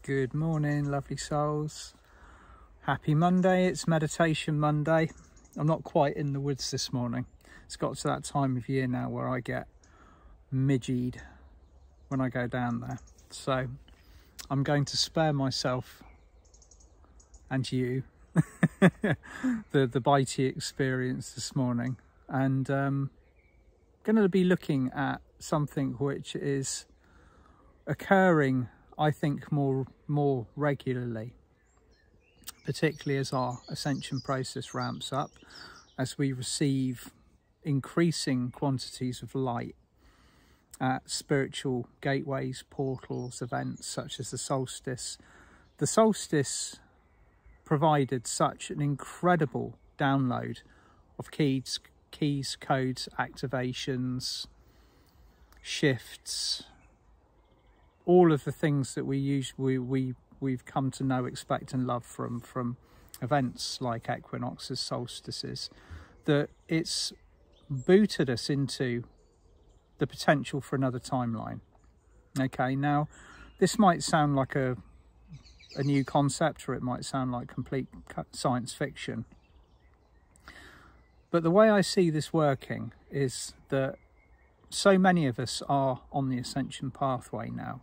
Good morning, lovely souls. Happy Monday. It's Meditation Monday. I'm not quite in the woods this morning. It's got to that time of year now where I get midgied when I go down there. So I'm going to spare myself and you the bitey experience this morning, and going to be looking at something which is occurring, I think, more regularly, particularly as our ascension process ramps up, as we receive increasing quantities of light at spiritual gateways, portals, events such as the solstice. The solstice provided such an incredible download of keys, codes, activations, shifts, all of the things that we've come to know, expect and love from events like equinoxes, solstices, that it's booted us into the potential for another timeline. Okay, now this might sound like a new concept, or it might sound like complete science fiction, but the way I see this working is that so many of us are on the ascension pathway now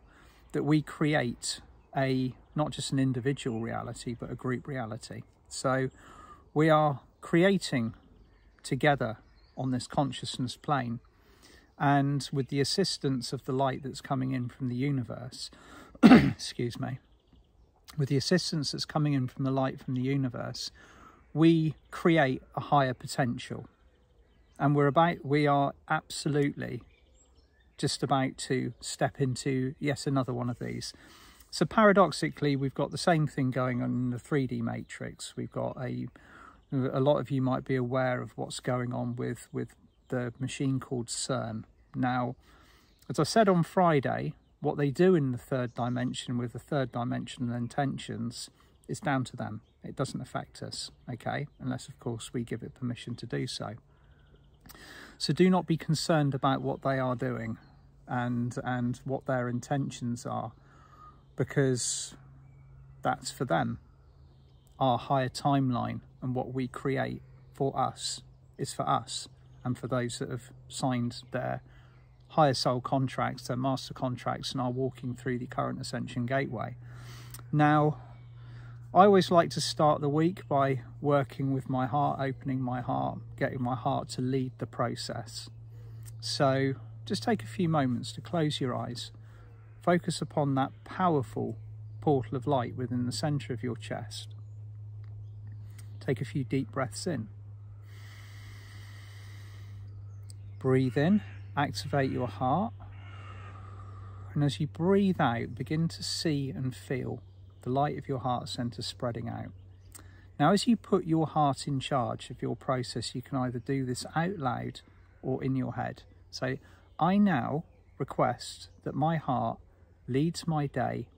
that we create not just an individual reality, but a group reality. So we are creating together on this consciousness plane, and with the assistance of the light that's coming in from the universe, excuse me, with the assistance that's coming in from the light from the universe, we create a higher potential. And we are absolutely just about to step into yet another one of these. So paradoxically, we've got the same thing going on in the 3D matrix. We've got a lot of you might be aware of what's going on with the machine called CERN. Now, as I said on Friday, what they do in the third dimension with the third dimensional intentions is down to them. It doesn't affect us, okay? Unless, of course, we give it permission to do so. So do not be concerned about what they are doing and what their intentions are, because that's for them. Our higher timeline and what we create for us is for us and for those that have signed their higher soul contracts, their master contracts, and are walking through the current ascension gateway. Now, I always like to start the week by working with my heart, opening my heart, getting my heart to lead the process. So just take a few moments to close your eyes, focus upon that powerful portal of light within the center of your chest. Take a few deep breaths in. Breathe in, activate your heart. And as you breathe out, begin to see and feel the light of your heart center spreading out. Now, as you put your heart in charge of your process, you can either do this out loud or in your head. Say, I now request that my heart leads my day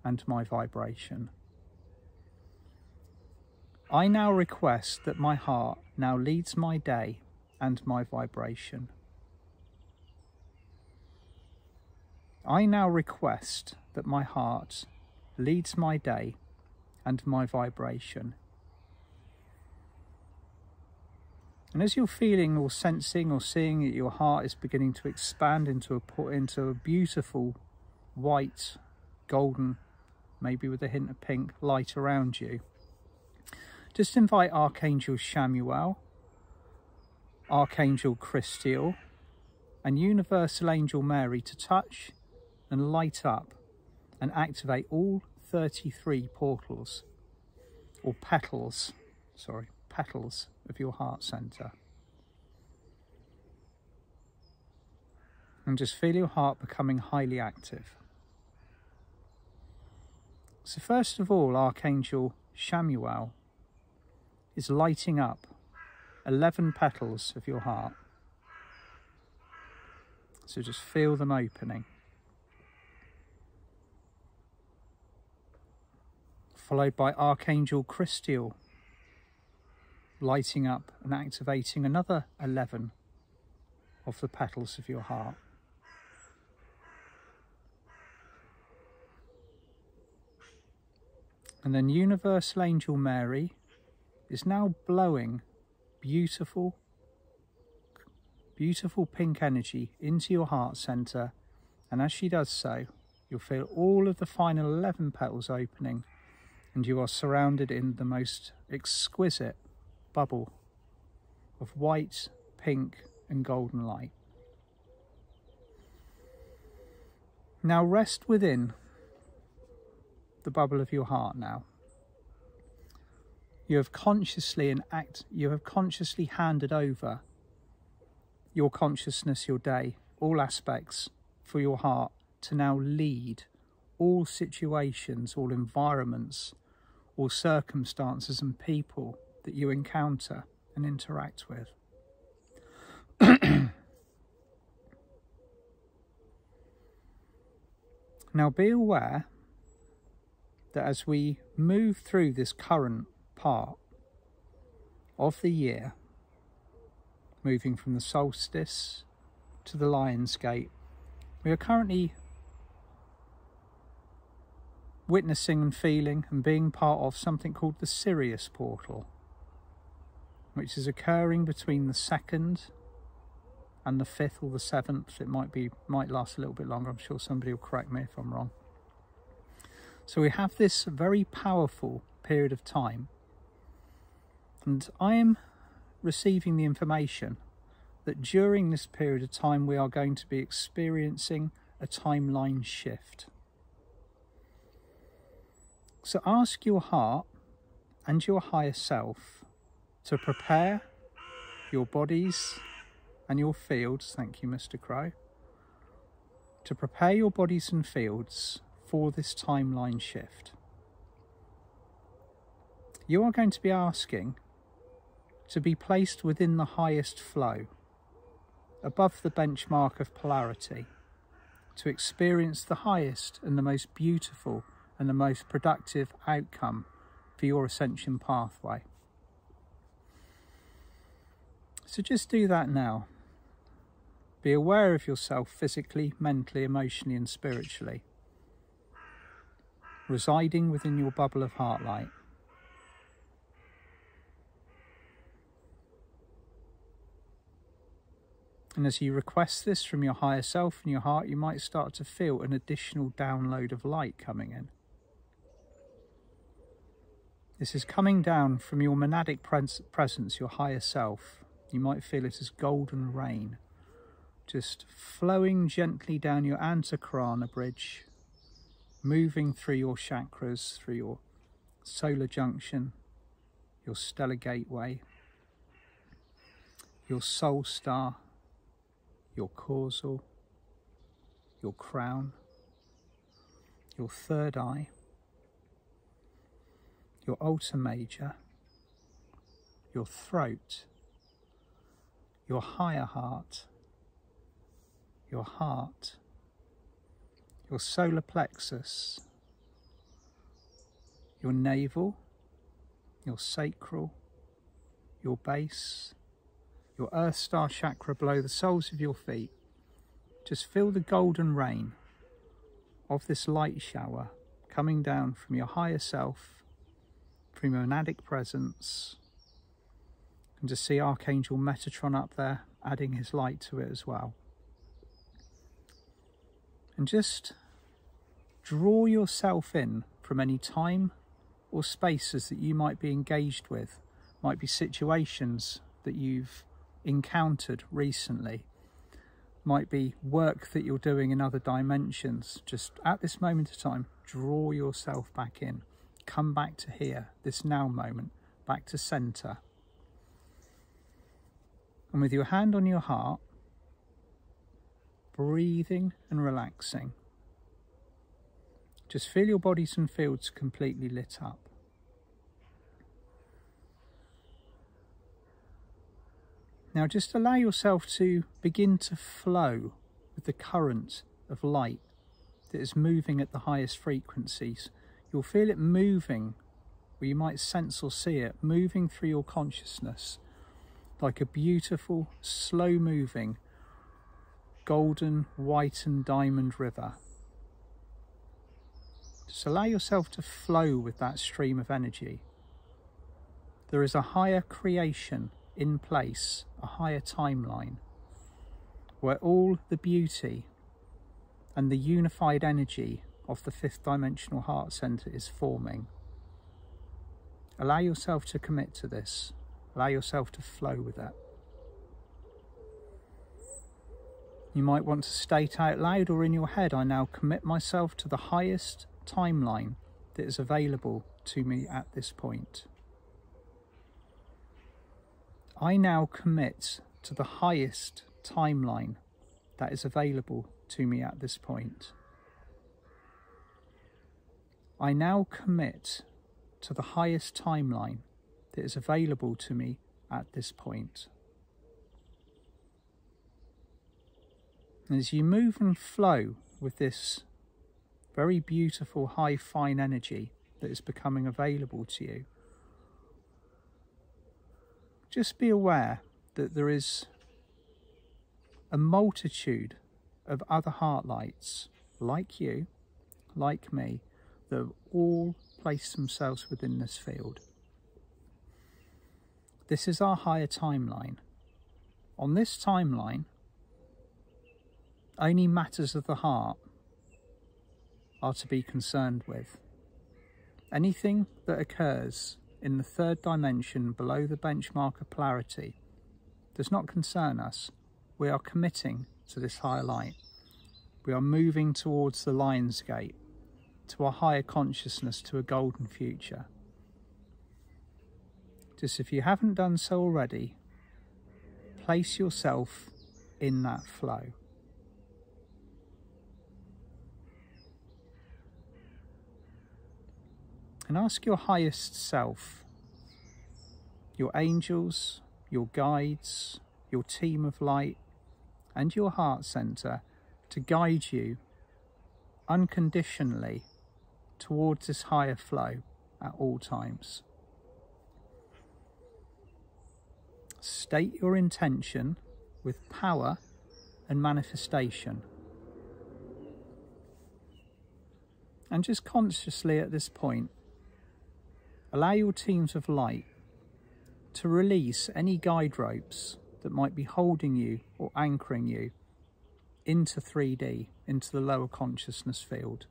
and my vibration. I now request that my heart now leads my day and my vibration. I now request that my heart leads my day and my vibration. And as you're feeling or sensing or seeing that your heart is beginning to expand into a beautiful white, golden, maybe with a hint of pink light around you, just invite Archangel Chamuel, Archangel Christiel, and Universal Angel Mary to touch and light up and activate all 33 portals, or petals of your heart center. And just feel your heart becoming highly active. So first of all, Archangel Chamuel is lighting up 11 petals of your heart. So just feel them opening. Followed by Archangel Christiel, lighting up and activating another 11 of the petals of your heart. And then Universal Angel Mary is now blowing beautiful, beautiful pink energy into your heart center. And as she does so, you'll feel all of the final 11 petals opening, and you are surrounded in the most exquisite bubble of white, pink, and golden light. Now rest within the bubble of your heart now. You have consciously handed over your consciousness, your day, all aspects for your heart to now lead all situations, all environments, all circumstances and people that you encounter and interact with. Now be aware that as we move through this current part of the year, moving from the solstice to the Lion's Gate, we are currently witnessing and feeling and being part of something called the Sirius portal, which is occurring between the 2nd and the 5th or the 7th. It might last a little bit longer. I'm sure somebody will correct me if I'm wrong. So we have this very powerful period of time, and I am receiving the information that during this period of time we are going to be experiencing a timeline shift. So ask your heart and your higher self to prepare your bodies and your fields, thank you Mr. Crow, to prepare your bodies and fields for this timeline shift. You are going to be asking to be placed within the highest flow, above the benchmark of polarity, to experience the highest and the most beautiful and the most productive outcome for your ascension pathway. So just do that now. Be aware of yourself physically, mentally, emotionally and spiritually, residing within your bubble of heart light. And as you request this from your higher self and your heart, you might start to feel an additional download of light coming in. This is coming down from your monadic presence, your higher self. You might feel it as golden rain, just flowing gently down your antakarana bridge, moving through your chakras, through your solar junction, your stellar gateway, your soul star, your causal, your crown, your third eye, your altar major, your throat, your higher heart, your solar plexus, your navel, your sacral, your base, your earth star chakra below the soles of your feet. Just feel the golden rain of this light shower coming down from your higher self, from your monadic presence, and to see Archangel Metatron up there adding his light to it as well. And just draw yourself in from any time or spaces that you might be engaged with, might be situations that you've encountered recently, might be work that you're doing in other dimensions. Just at this moment of time, draw yourself back in, come back to here, this now moment, back to center. And with your hand on your heart, breathing and relaxing, just feel your bodies and fields completely lit up. Now just allow yourself to begin to flow with the current of light that is moving at the highest frequencies. You'll feel it moving, or you might sense or see it moving through your consciousness like a beautiful, slow-moving, golden, white and diamond river. Just allow yourself to flow with that stream of energy. There is a higher creation in place, a higher timeline, where all the beauty and the unified energy of the fifth dimensional heart center is forming. Allow yourself to commit to this. Allow yourself to flow with it. You might want to state out loud or in your head, I now commit myself to the highest timeline that is available to me at this point. I now commit to the highest timeline that is available to me at this point. I now commit to the highest timeline that is available to me at this point. And as you move and flow with this very beautiful high fine energy that is becoming available to you, just be aware that there is a multitude of other heart lights like you, like me, that have all placed themselves within this field. This is our higher timeline. On this timeline, only matters of the heart are to be concerned with. Anything that occurs in the third dimension below the benchmark of polarity does not concern us. We are committing to this higher light. We are moving towards the Lion's Gate, to a higher consciousness, to a golden future. Just if you haven't done so already, place yourself in that flow. And ask your highest self, your angels, your guides, your team of light, and your heart center to guide you unconditionally towards this higher flow at all times. State your intention with power and manifestation. And just consciously at this point, allow your teams of light to release any guide ropes that might be holding you or anchoring you into 3D, into the lower consciousness field.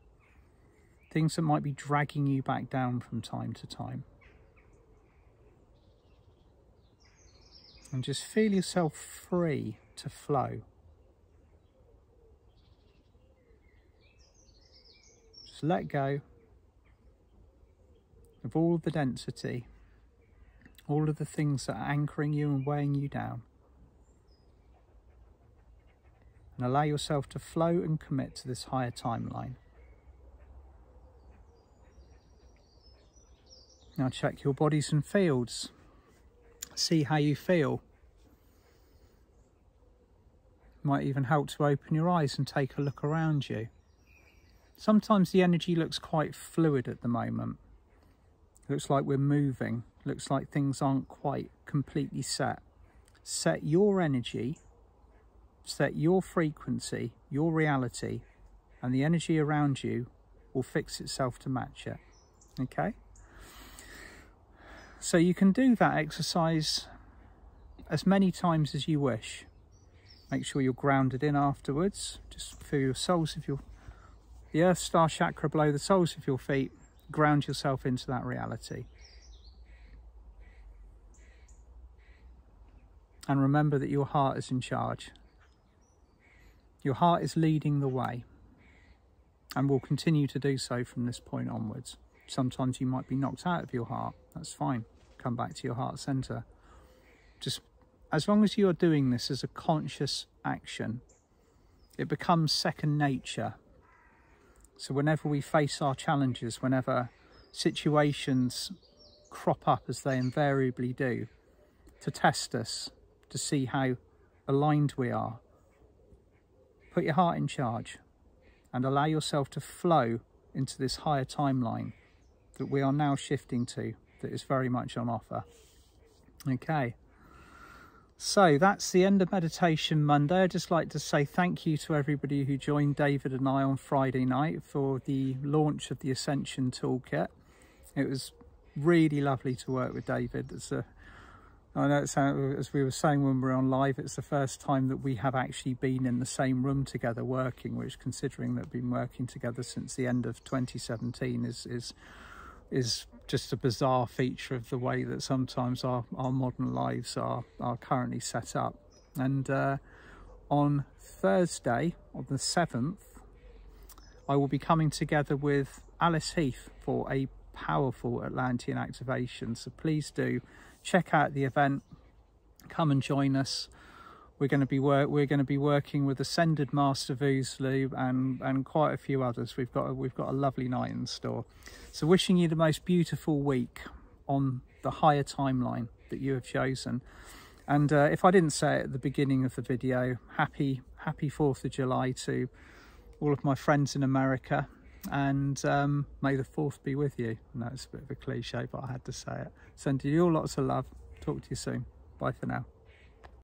Things that might be dragging you back down from time to time. And just feel yourself free to flow. Just let go of all of the density, all of the things that are anchoring you and weighing you down. And allow yourself to flow and commit to this higher timeline. Now check your bodies and fields. See how you feel. Might even help to open your eyes and take a look around you. Sometimes the energy looks quite fluid at the moment. Looks like we're moving. Looks like things aren't quite completely set. Set your energy, set your frequency, your reality, and the energy around you will fix itself to match it. Okay? So you can do that exercise as many times as you wish. Make sure you're grounded in afterwards. Just feel your soles of the Earth Star chakra below the soles of your feet. Ground yourself into that reality. And remember that your heart is in charge. Your heart is leading the way and will continue to do so from this point onwards. Sometimes you might be knocked out of your heart. That's fine. Come back to your heart center. Just as long as you are doing this as a conscious action, it becomes second nature. So whenever we face our challenges, whenever situations crop up, as they invariably do, to test us, to see how aligned we are, put your heart in charge and allow yourself to flow into this higher timeline that we are now shifting to, that is very much on offer. Okay. So that's the end of Meditation Monday. I'd just like to say thank you to everybody who joined David and I on Friday night for the launch of the Ascension Toolkit. It was really lovely to work with David. I know as we were saying when we were on live, it's the first time that we have actually been in the same room together working, which, considering that we've been working together since the end of 2017, is just a bizarre feature of the way that sometimes our modern lives are currently set up. And on Thursday, on the 7th, I will be coming together with Alice Heath for a powerful Atlantean activation. So please do check out the event, come and join us. We're going to be working with Ascended Master Vuslu and quite a few others. We've got a lovely night in store. So wishing you the most beautiful week on the higher timeline that you have chosen. And if I didn't say it at the beginning of the video, happy 4th of July to all of my friends in America, and may the 4th be with you. I know it's a bit of a cliche, but I had to say it. Sending you all lots of love. Talk to you soon. Bye for now.